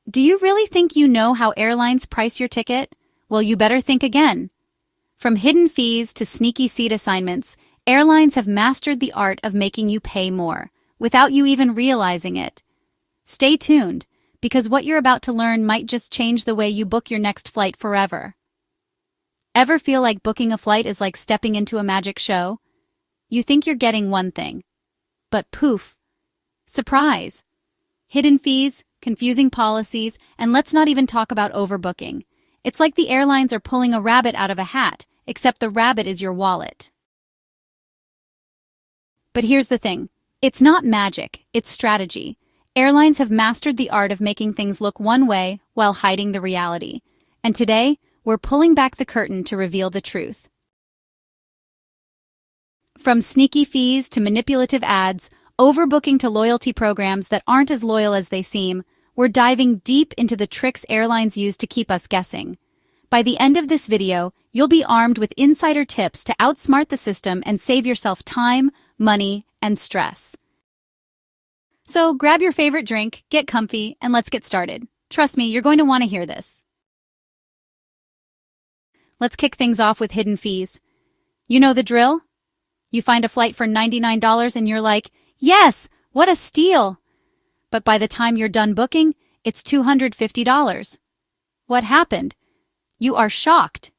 Do you really think you know how airlines price your ticket? Well, you better think again. From hidden fees to sneaky seat assignments, airlines have mastered the art of making you pay more, without you even realizing it. Stay tuned, because what you're about to learn might just change the way you book your next flight forever. Ever feel like booking a flight is like stepping into a magic show? You think you're getting one thing, but poof, surprise! Hidden fees, confusing policies, and let's not even talk about overbooking. It's like the airlines are pulling a rabbit out of a hat, except the rabbit is your wallet. But here's the thing. It's not magic, it's strategy. Airlines have mastered the art of making things look one way while hiding the reality. And today, we're pulling back the curtain to reveal the truth. From sneaky fees to manipulative ads, overbooking to loyalty programs that aren't as loyal as they seem, we're diving deep into the tricks airlines use to keep us guessing. By the end of this video, you'll be armed with insider tips to outsmart the system and save yourself time, money, and stress. So grab your favorite drink, get comfy, and let's get started. Trust me, you're going to want to hear this. Let's kick things off with hidden fees. You know the drill? You find a flight for $99 and you're like, yes, what a steal! But by the time you're done booking, it's $250. What happened? You are shocked.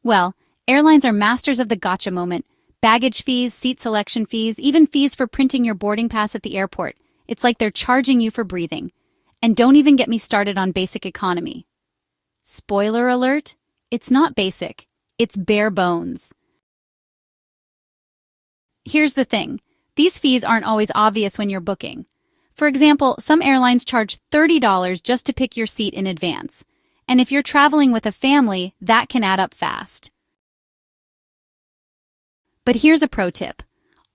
Well, airlines are masters of the gotcha moment. Baggage fees, seat selection fees, even fees for printing your boarding pass at the airport. It's like they're charging you for breathing. And don't even get me started on basic economy. Spoiler alert, it's not basic. It's bare bones. Here's the thing. These fees aren't always obvious when you're booking. For example, some airlines charge $30 just to pick your seat in advance. And if you're traveling with a family, that can add up fast. But here's a pro tip.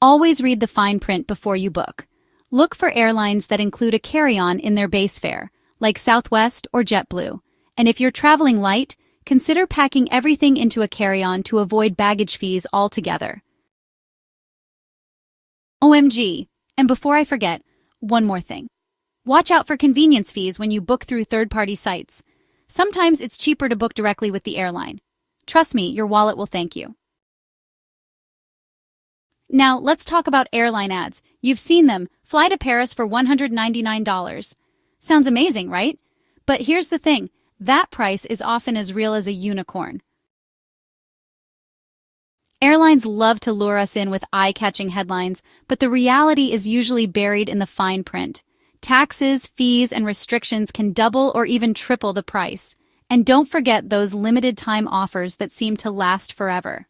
Always read the fine print before you book. Look for airlines that include a carry-on in their base fare, like Southwest or JetBlue. And if you're traveling light, consider packing everything into a carry-on to avoid baggage fees altogether. OMG! And before I forget, one more thing. Watch out for convenience fees when you book through third-party sites. Sometimes it's cheaper to book directly with the airline. Trust me, your wallet will thank you. Now, let's talk about airline ads. You've seen them. Fly to Paris for $199. Sounds amazing, right? But here's the thing. That price is often as real as a unicorn. Airlines love to lure us in with eye-catching headlines, but the reality is usually buried in the fine print. Taxes, fees, and restrictions can double or even triple the price. And don't forget those limited-time offers that seem to last forever.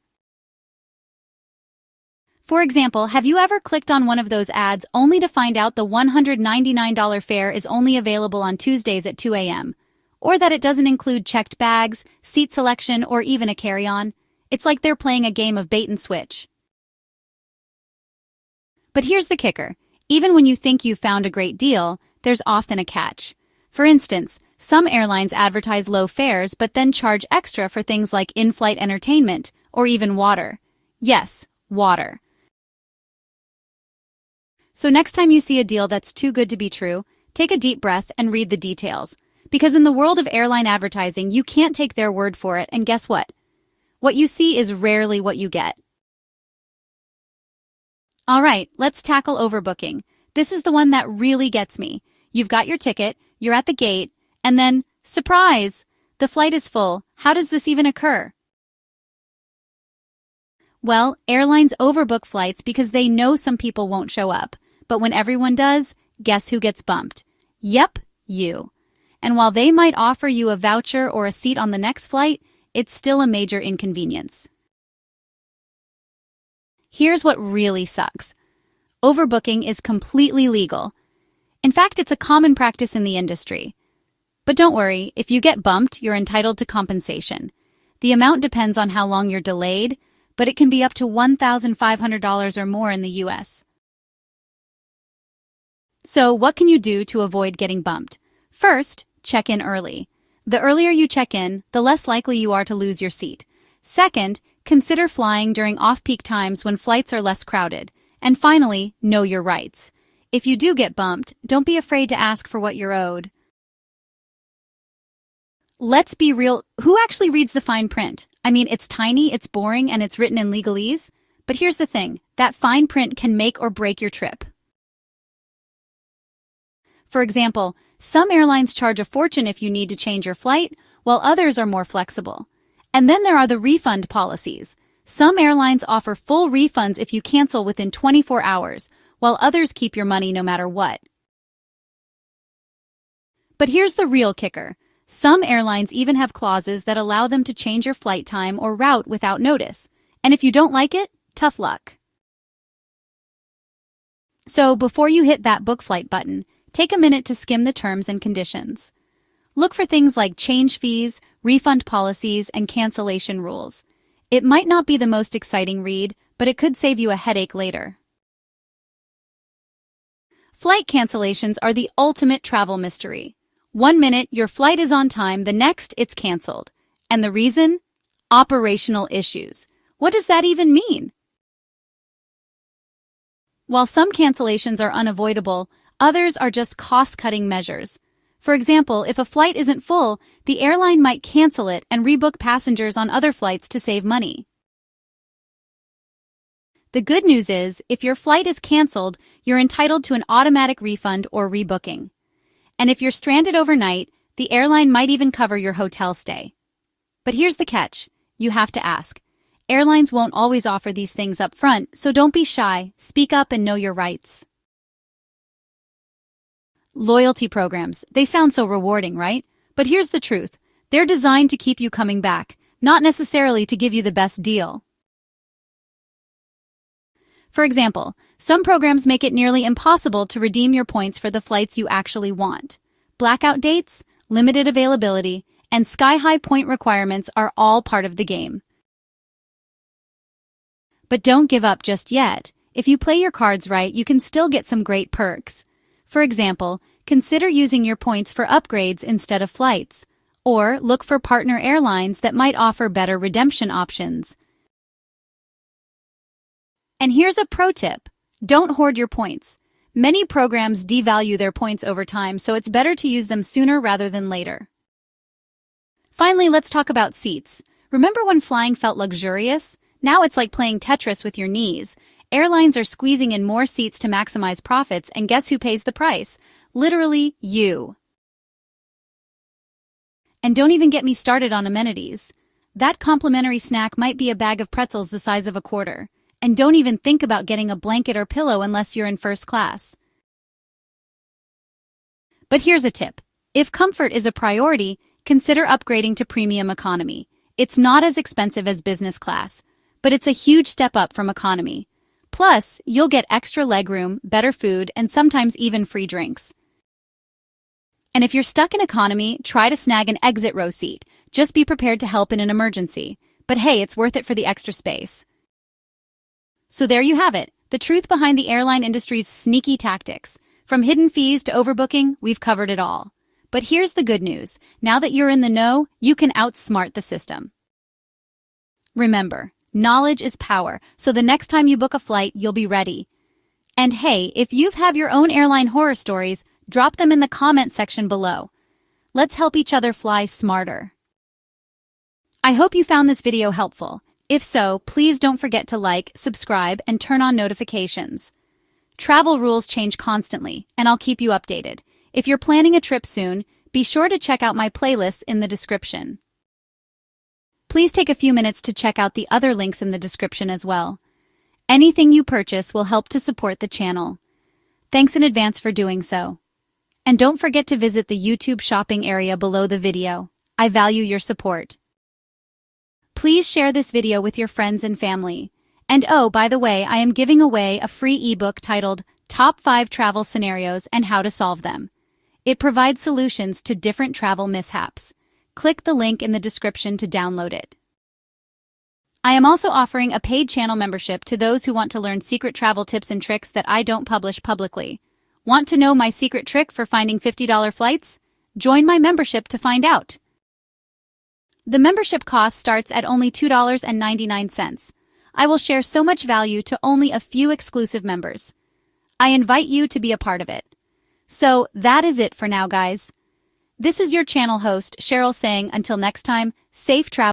For example, have you ever clicked on one of those ads only to find out the $199 fare is only available on Tuesdays at 2 a.m., or that it doesn't include checked bags, seat selection, or even a carry-on? It's like they're playing a game of bait and switch. But here's the kicker. Even when you think you've found a great deal, there's often a catch. For instance, some airlines advertise low fares but then charge extra for things like in-flight entertainment or even water. Yes, water. So next time you see a deal that's too good to be true, take a deep breath and read the details. Because in the world of airline advertising, you can't take their word for it, and guess what? What you see is rarely what you get. All right, let's tackle overbooking. This is the one that really gets me. You've got your ticket, you're at the gate, and then, surprise! The flight is full. How does this even occur? Well, airlines overbook flights because they know some people won't show up. But when everyone does, guess who gets bumped? Yep, you. And while they might offer you a voucher or a seat on the next flight, it's still a major inconvenience. Here's what really sucks. Overbooking is completely legal. In fact, it's a common practice in the industry. But don't worry, if you get bumped, you're entitled to compensation. The amount depends on how long you're delayed, but it can be up to $1,500 or more in the US. So what can you do to avoid getting bumped? First, check in early. The earlier you check in, the less likely you are to lose your seat. Second, consider flying during off-peak times when flights are less crowded. And finally, know your rights. If you do get bumped, don't be afraid to ask for what you're owed. Let's be real, who actually reads the fine print? I mean, it's tiny, it's boring, and it's written in legalese. But here's the thing, that fine print can make or break your trip. For example, some airlines charge a fortune if you need to change your flight, while others are more flexible. And then there are the refund policies. Some airlines offer full refunds if you cancel within 24 hours, while others keep your money no matter what. But here's the real kicker. Some airlines even have clauses that allow them to change your flight time or route without notice. And if you don't like it, tough luck. So before you hit that book flight button, take a minute to skim the terms and conditions. Look for things like change fees, refund policies, and cancellation rules. It might not be the most exciting read, but it could save you a headache later. Flight cancellations are the ultimate travel mystery. 1 minute, your flight is on time, the next, it's canceled. And the reason? Operational issues. What does that even mean? While some cancellations are unavoidable, others are just cost-cutting measures. For example, if a flight isn't full, the airline might cancel it and rebook passengers on other flights to save money. The good news is, if your flight is canceled, you're entitled to an automatic refund or rebooking. And if you're stranded overnight, the airline might even cover your hotel stay. But here's the catch. You have to ask. Airlines won't always offer these things up front, so don't be shy. Speak up and know your rights. Loyalty programs. They sound so rewarding, right? But here's the truth. They're designed to keep you coming back, not necessarily to give you the best deal. For example, some programs make it nearly impossible to redeem your points for the flights you actually want. Blackout dates, limited availability, and sky-high point requirements are all part of the game. But don't give up just yet. If you play your cards right, you can still get some great perks. For example, consider using your points for upgrades instead of flights, or look for partner airlines that might offer better redemption options. And here's a pro tip. Don't hoard your points. Many programs devalue their points over time, so it's better to use them sooner rather than later. Finally, let's talk about seats. Remember when flying felt luxurious? Now it's like playing Tetris with your knees. Airlines are squeezing in more seats to maximize profits, and guess who pays the price? Literally, you. And don't even get me started on amenities. That complimentary snack might be a bag of pretzels the size of a quarter. And don't even think about getting a blanket or pillow unless you're in first class. But here's a tip. If comfort is a priority, consider upgrading to premium economy. It's not as expensive as business class, but it's a huge step up from economy. Plus, you'll get extra legroom, better food, and sometimes even free drinks. And if you're stuck in economy, try to snag an exit row seat. Just be prepared to help in an emergency. But hey, it's worth it for the extra space. So there you have it, the truth behind the airline industry's sneaky tactics. From hidden fees to overbooking, we've covered it all. But here's the good news. Now that you're in the know, you can outsmart the system. Remember, knowledge is power, so the next time you book a flight, you'll be ready. And hey, if you have your own airline horror stories, drop them in the comment section below. Let's help each other fly smarter. I hope you found this video helpful. If so, please don't forget to like, subscribe, and turn on notifications. Travel rules change constantly, and I'll keep you updated. If you're planning a trip soon, be sure to check out my playlists in the description. Please take a few minutes to check out the other links in the description as well. Anything you purchase will help to support the channel. Thanks in advance for doing so. And don't forget to visit the YouTube shopping area below the video. I value your support. Please share this video with your friends and family. And oh, by the way, I am giving away a free ebook titled Top 5 Travel Scenarios and How to Solve Them. It provides solutions to different travel mishaps. Click the link in the description to download it. I am also offering a paid channel membership to those who want to learn secret travel tips and tricks that I don't publish publicly. Want to know my secret trick for finding $50 flights? Join my membership to find out. The membership cost starts at only $2.99. I will share so much value to only a few exclusive members. I invite you to be a part of it. So that is it for now, guys. This is your channel host, Cheryl, saying until next time, safe travel.